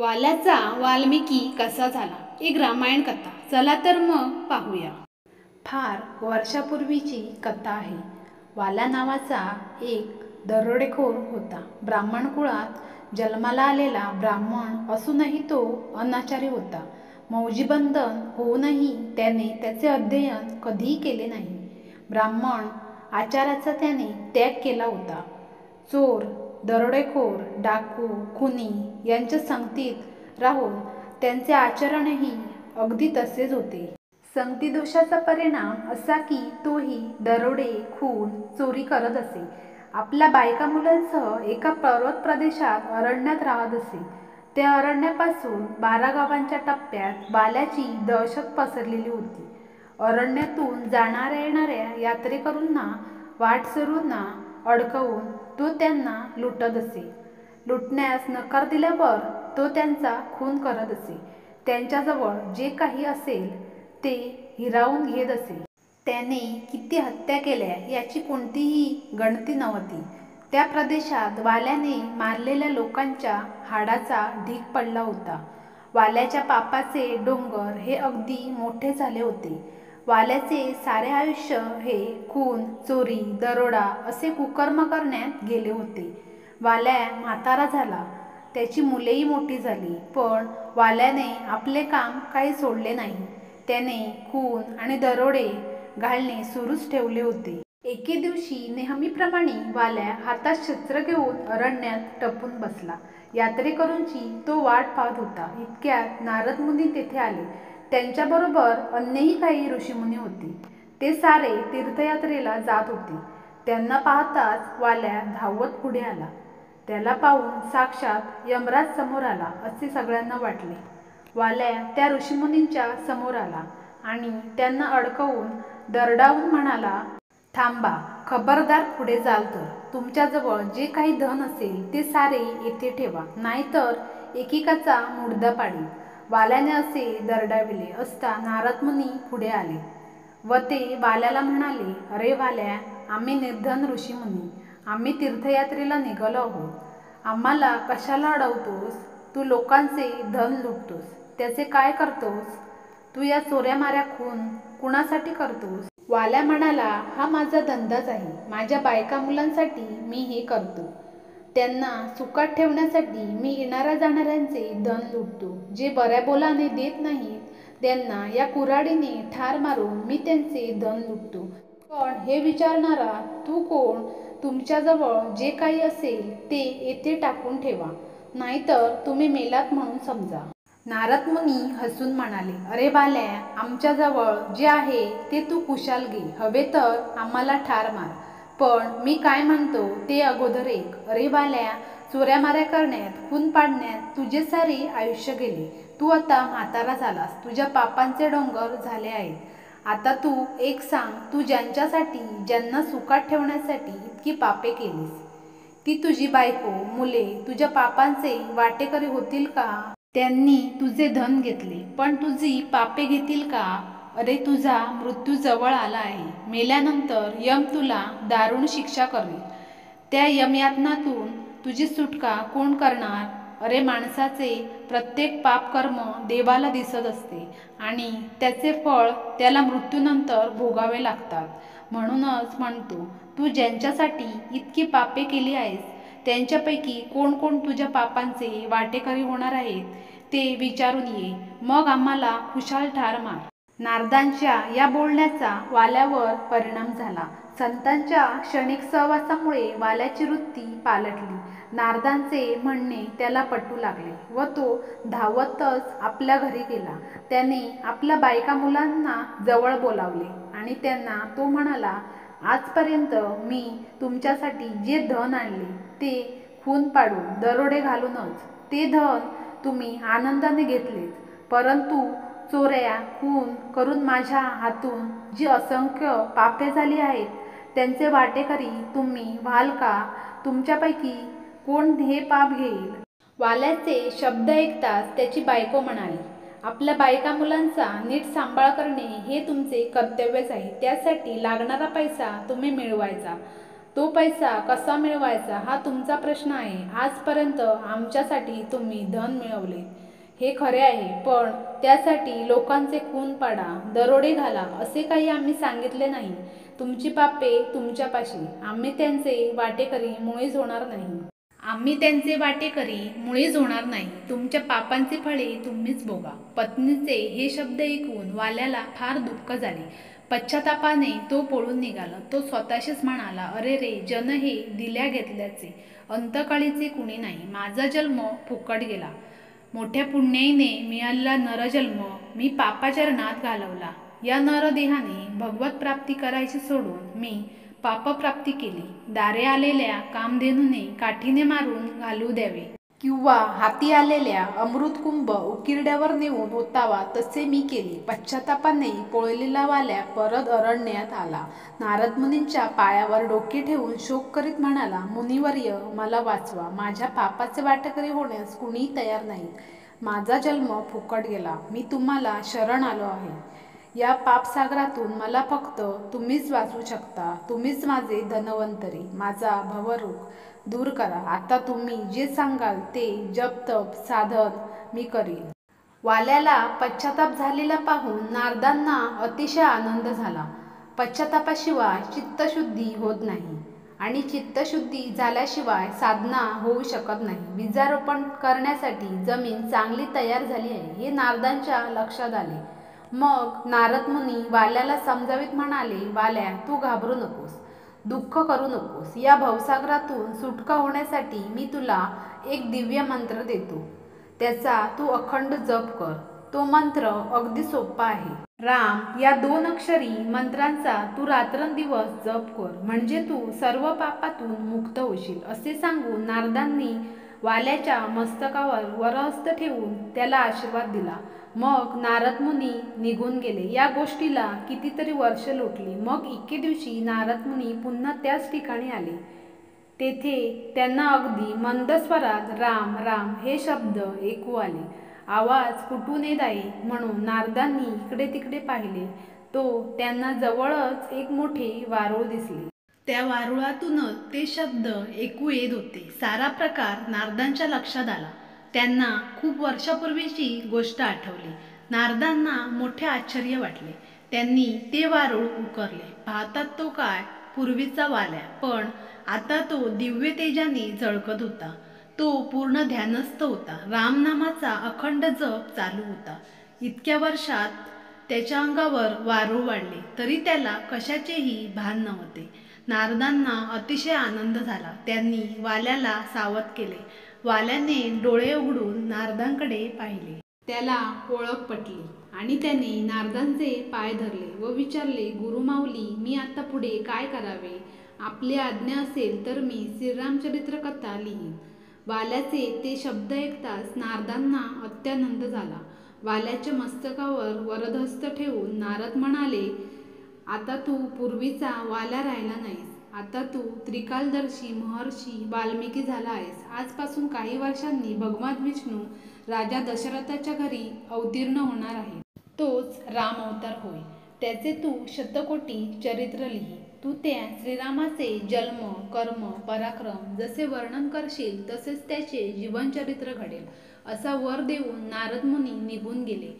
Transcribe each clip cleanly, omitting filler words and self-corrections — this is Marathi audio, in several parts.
वाल्याचा वाल्मिकी कसा झाला, एक रामायण कथा. चला तर मग पाहूया. फार वर्षापूर्वीची कथा आहे. वाल्या नावाचा एक दरोडेखोर होता. ब्राह्मण कुळात जन्माला आलेला ब्राह्मण असूनही तो अनाचारी होता. मौजीबंधन होऊनही त्याने त्याचे अध्ययन कधीही केले नाही. ब्राह्मण आचाराचा त्याने त्याग केला होता. चोर, दरोडेखोर, डाकू, खुनी यांच्या संगतीत राहून त्यांचे आचरणही अगदी तसेच होते. संगतीदोषाचा परिणाम असा की तोही दरोडे, खून, चोरी करत असे. आपल्या बायका मुलांसह एका पर्वत प्रदेशात अरण्यात राहत असे. त्या अरण्यापासून 12 गावांच्या टप्प्यात वाल्याची दहशत पसरलेली होती. अरण्यातून जाणाऱ्या येणाऱ्या यात्रेकरूंना, वाटसरूंना अडकवून तो त्यांना लुटत असे. लुटण्यास नकार दिल्यावर तो त्यांचा खून करत असे. त्यांच्याजवळ जे काही असेल ते हिरावून घेत असे. त्याने किती हत्या केल्या याची कोणतीही गणती नव्हती. त्या प्रदेशात वाल्याने मारलेल्या लोकांच्या हाडाचा ढीग पडला होता. वाल्याच्या पापाचे डोंगर हे अगदी मोठे झाले होते. वाल्याचे सारे आयुष्य हे खून, चोरी, दरोडा असे कुकर्म करण्यात गेले होते. वाल्या म्हातारा झाला. त्याची मुलेही मोठी झाली. पण वाल्याने आपले काम काही सोडले नाही. त्याने खून आणि दरोडे घालणे सुरूच ठेवले होते. एके दिवशी नेहमीप्रमाणे वाल्या हातात शस्त्र घेऊन अरण्यात टपून बसला. यात्रेकरूंची तो वाट पाहत होता. इतक्यात नारद मुनी तेथे आले. त्यांच्याबरोबर अन्यही काही ऋषीमुनी होते. ते सारे तीर्थयात्रेला जात होते. त्यांना पाहताच वाल्या धावत पुढे आला. त्याला पाहून साक्षात यमराज समोर आला असे सगळ्यांना वाटले. वाल्या त्या ऋषीमुनींच्या समोर आला आणि त्यांना अडकवून दरडावून म्हणाला, थांबा, खबरदार पुढे जाल तर तुमच्याजवळ जे काही धन असेल ते सारे येथे ठेवा, नाहीतर एकेकाचा मुर्दा पाडील. वाल्याने असे दरडाविले असता नारद मुनी पुढे आले व ते वाल्याला म्हणाले, अरे वाल्या, आम्ही निर्धन ऋषीमुनी, आम्ही तीर्थयात्रेला निघालो आहोत. आम्हाला कशाला अडवतोस? तू लोकांचे धन लुटतोस, त्याचे काय करतोस? तू या चोऱ्यामाऱ्या खून कुणासाठी करतोस? वाल्या म्हणाला, हा माझा धंदाच आहे. माझ्या बायका मुलांसाठी मी हे करतो. त्यांना सुखात ठेवण्यासाठी मी येणाऱ्या जाणाऱ्यांचे धन लुटतो. जे बऱ्या बोलाने देत नाहीत त्यांना या कुऱ्हाडीने ठार मारून मी त्यांचे धन लुटतो. पण हे विचारणारा तू कोण? तुमच्याजवळ जे काही असेल ते येथे टाकून ठेवा, नाहीतर तुम्ही मेलात म्हणून समजा. नारद मुनी हसून म्हणाले, अरे वाल्या, आमच्याजवळ जे आहे ते तू कुशाल घे. हवे तर आम्हाला ठार मार. पण मी काय म्हणतो ते अगोदर ऐक. अरे वाल्या, चोऱ्यामाऱ्या करण्यात, खून पाडण्यात तुझे सारे आयुष्य गेले. तू आता म्हातारा झालास. तुझ्या पापांचे डोंगर झाले आहेत. आता तू एक सांग, तू ज्यांच्यासाठी, ज्यांना सुखात ठेवण्यासाठी इतकी पापे केलीस, ती तुझी बायको, मुले तुझ्या पापांचे वाटेकरी होतील का? त्यांनी तुझे धन घेतले, पण तुझी पापे घेतील का? अरे, तुझा मृत्यू जवळ आला आहे. मेल्यानंतर यम तुला दारुण शिक्षा करेल. त्या यमयातनातून तुझी सुटका कोण करणार? अरे, माणसाचे प्रत्येक पापकर्म देवाला दिसत असते आणि त्याचे फळ त्याला मृत्यूनंतर भोगावे लागतात. म्हणूनच म्हणतो, तू ज्यांच्यासाठी इतकी पापे केली आहेस त्यांच्यापैकी कोण कोण तुझ्या पापांचे वाटेकरी होणार आहेत ते विचारून ये. मग आम्हाला खुशाल ठार मार. नारदांच्या या बोलण्याचा वाल्यावर परिणाम झाला. संतांच्या क्षणिक सहवासामुळे वाल्याची वृत्ती पालटली. नारदांचे म्हणणे त्याला पटू लागले व तो धावतच आपल्या घरी गेला. त्याने आपल्या बायका मुलांना जवळ बोलावले आणि त्यांना तो म्हणाला, आजपर्यंत मी तुमच्यासाठी जे धन आणले ते खून पाडून, दरोडे घालूनच ते धन तुम्ही आनंदाने घेतलेच. परंतु चोऱ्या, खून करून माझ्या हातून जी असंख्य पापे झाली आहेत त्यांचे वाटेकरी तुम्ही व्हाल का? तुमच्यापैकी कोण हे पाप घेईल? वाल्याचे शब्द ऐकताच त्याची बायको म्हणाली, आपल्या बायका मुलांचा नीट सांभाळ करणे हे तुमचे कर्तव्यच आहे. त्यासाठी लागणारा पैसा तुम्ही मिळवायचा. तो पैसा कसा मिळवायचा हा तुमचा प्रश्न आहे. आजपर्यंत आमच्यासाठी तुम्ही धन मिळवले हे खरे आहे, पण त्यासाठी लोकांचे खून पाडा, दरोडे घाला असे काही आम्ही सांगितले नाही. तुमची पापे तुमच्यापाशी, आम्ही त्यांचे वाटेकरी मुळीच होणार नाही. तुमच्या पापांची फळे तुम्हीच भोगा. पत्नीचे हे शब्द ऐकून वाल्याला फार दुःख झाले. पश्चातापाने तो पळून निघाला. तो स्वतःशीच म्हणाला, अरे रे, जन हे दिल्या घेतल्याचे, अंतकाळीचे कुणी नाही. माझा जन्म फुकट गेला. मोठ्या पुण्याईने मिळालेला नरजन्म मी पापाचरणात घालवला. या नरदेहाने भगवत प्राप्ती करायची सोडून मी पापप्राप्ती केली. दारे आलेल्या कामधेनूने काठीने मारून घालू द्यावे किंवा हाती आलेल्या अमृतकुंभ उकिरड्यावर नेऊन ओतावा तसे मी केले. पश्चातापाने पळलेला वाल्या परत अरण्यात आला. नारद मुनींच्या पायावर डोके ठेवून शोक करीत म्हणाला, मुनिवर्य, मला वाचवा. माझ्या पापाचे वाटेकरी होण्यास कुणीही तयार नाही. माझा जन्म फुकट गेला. मी तुम्हाला शरण आलो आहे. या पापसागरातून मला फक्त तुम्हीच वाचवू शकता. तुम्हीच माझे धन्वंतरी, माझा भवरोग दूर करा. आता तुम्ही जे सांगाल ते जप तप साधन मी करीन. वाल्याला पश्चाताप झालेला पाहून नारदांना अतिशय आनंद झाला. पश्चातापाशिवाय चित्तशुद्धी होत नाही आणि चित्तशुद्धी झाल्याशिवाय साधना होऊ शकत नाही. बीजारोपण करण्यासाठी जमीन चांगली तयार झाली आहे हे नारदांच्या लक्षात आले. मग नारद मुनी वाल्याला समजावीत म्हणाले, वाल्या, तू घाबरू नकोस, दुःख करू नकोस. या भवसागरातून सुटका होण्यासाठी मी तुला एक दिव्य मंत्र देतो. त्याचा तू अखंड जप कर. तो मंत्र अगदी सोपा आहे. राम या 2 अक्षरी मंत्रांचा तू रात्रंदिवस जप कर, म्हणजे तू सर्व पापातून मुक्त होशील. असे सांगून नारदांनी वाल्याच्या मस्तकावर वरहस्त ठेवून त्याला आशीर्वाद दिला. मग नारद मुनी निघून गेले. या गोष्टीला कितीतरी वर्ष लोटली. मग एके दिवशी नारद मुनी पुन्हा त्याच ठिकाणी आले. तेथे त्यांना अगदी मंद स्वरात राम राम हे शब्द ऐकू आले. आवाज कुठून येत आहे म्हणून नारदांनी इकडे तिकडे पाहिले. तो त्यांना जवळच एक मोठे वारूळ दिसले. त्या वारुळातूनच ते शब्द ऐकू येत होते. सारा प्रकार नारदांच्या लक्षात आला. त्यांना खूप वर्षापूर्वीची गोष्ट आठवली. नारदांना मोठे आश्चर्य वाटले. त्यांनी ते वारूळ उकरले. पाहतात तो काय, पूर्वीचा वाल्या, पण आता तो दिव्य तेजाने झळकत होता. तो पूर्ण ध्यानस्थ होता. रामनामाचा अखंड जप चालू होता. इतक्या वर्षात त्याच्या अंगावर वारूळ वाढले तरी त्याला कशाचेही भान नव्हते. नारदांना अतिशय आनंद झाला. त्यांनी वाल्याला सावध केले. वाल्याने डोळे उघडून नारदांकडे पाहिले. त्याला ओळख पटली आणि त्याने नारदांचे पाय धरले व विचारले, गुरुमाऊली, मी आता पुढे काय करावे? आपली आज्ञा असेल तर मी श्रीरामचरित्र कथा लिहीन. वाल्याचे ते शब्द ऐकताच नारदांना अत्यानंद झाला. वाल्याच्या मस्तकावर वरदहस्त ठेवून नारद म्हणाले, आता तू पूर्वीचा वाल्या राहिला नाहीस. आता तू त्रिकालदर्शी महर्षी वाल्मिकी झाला आहेस. आजपासून काही वर्षांनी भगवान विष्णू राजा दशरथाच्या घरी अवतीर्ण होणार आहे. तोच राम अवतार होय. त्याचे तू शतकोटी चरित्र लिही. तू त्या श्रीरामाचे जन्म, कर्म, पराक्रम जसे वर्णन करशील तसेच त्याचे जीवनचरित्र घडेल, असा वर देऊन नारद मुनी निघून गेले.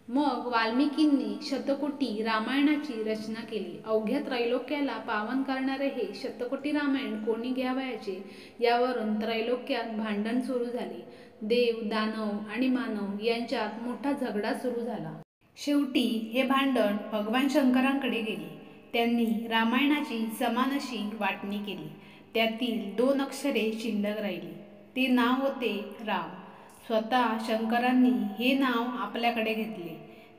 मग वाल्मिकींनी शतकोटी रामायणाची रचना केली. अवघ्या त्रैलोक्याला पावन करणारे हे शतकोटी रामायण कोणी घ्यावयाचे यावरून त्रैलोक्यात भांडण सुरू झाले. देव, दानव आणि मानव यांच्यात मोठा झगडा सुरू झाला. शेवटी हे भांडण भगवान शंकरांकडे गेले. त्यांनी रामायणाची समान अशी वाटणी केली. त्यातील 2 अक्षरे शिल्लक राहिली. ते नाव होते राम. स्वतः शंकरांनी हे नाव आपल्याकडे घेतले.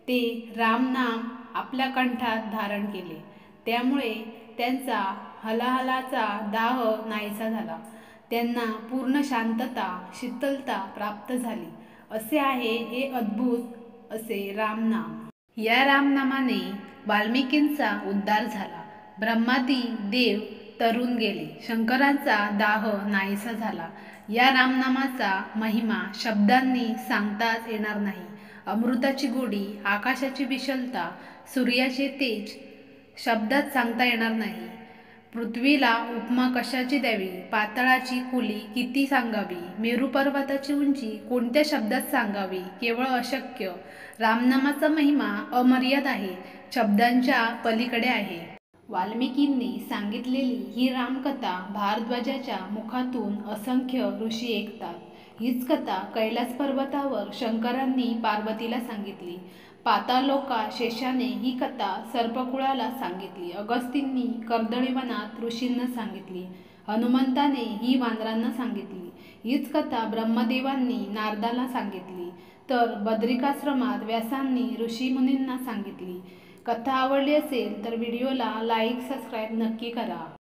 ते राम नाम आपल्या कंठात धारण केले. त्यामुळे त्यांचा हलाहलाचा दाह नाहीसा झाला. त्यांना पूर्ण शांतता, शीतलता प्राप्त झाली. असे आहे हे अद्भुत असे रामनाम. या रामनामाने वाल्मिकींचा उद्धार झाला. ब्रह्मादी देव तरून गेले. शंकरांचा दाह नाहीसा झाला. या रामनामाचा महिमा शब्दांनी सांगताच येणार नाही. अमृताची गोडी, आकाशाची विशालता, सूर्याचे तेज शब्दात सांगता येणार नाही. पृथ्वीला उपमा कशाची द्यावी, पाताळाची खोली किती सांगावी, मेरू पर्वताची उंची कोणत्या शब्दात सांगावी, केवळ अशक्य. रामनामाचा महिमा अमर्याद आहे, शब्दांच्या पलीकडे आहे. वाल्मिकींनी सांगितलेली ही रामकथा भारद्वाजाच्या मुखातून असंख्य ऋषी ऐकतात. हीच कथा कैलास पर्वतावर शंकरांनी पार्वतीला सांगितली. पाताळलोका शेषाने ही कथा सर्पकुळाला सांगितली. अगस्तींनी कर्दळीवनात ऋषींना सांगितली. हनुमंताने ही वानरांना सांगितली. हीच कथा ब्रह्मदेवांनी नारदाला सांगितली. तर बद्रिकाश्रमात व्यासांनी ऋषीमुनींना सांगितली. कथा आवडली असेल तर व्हिडिओला लाईक सबस्क्राईब नक्की करा.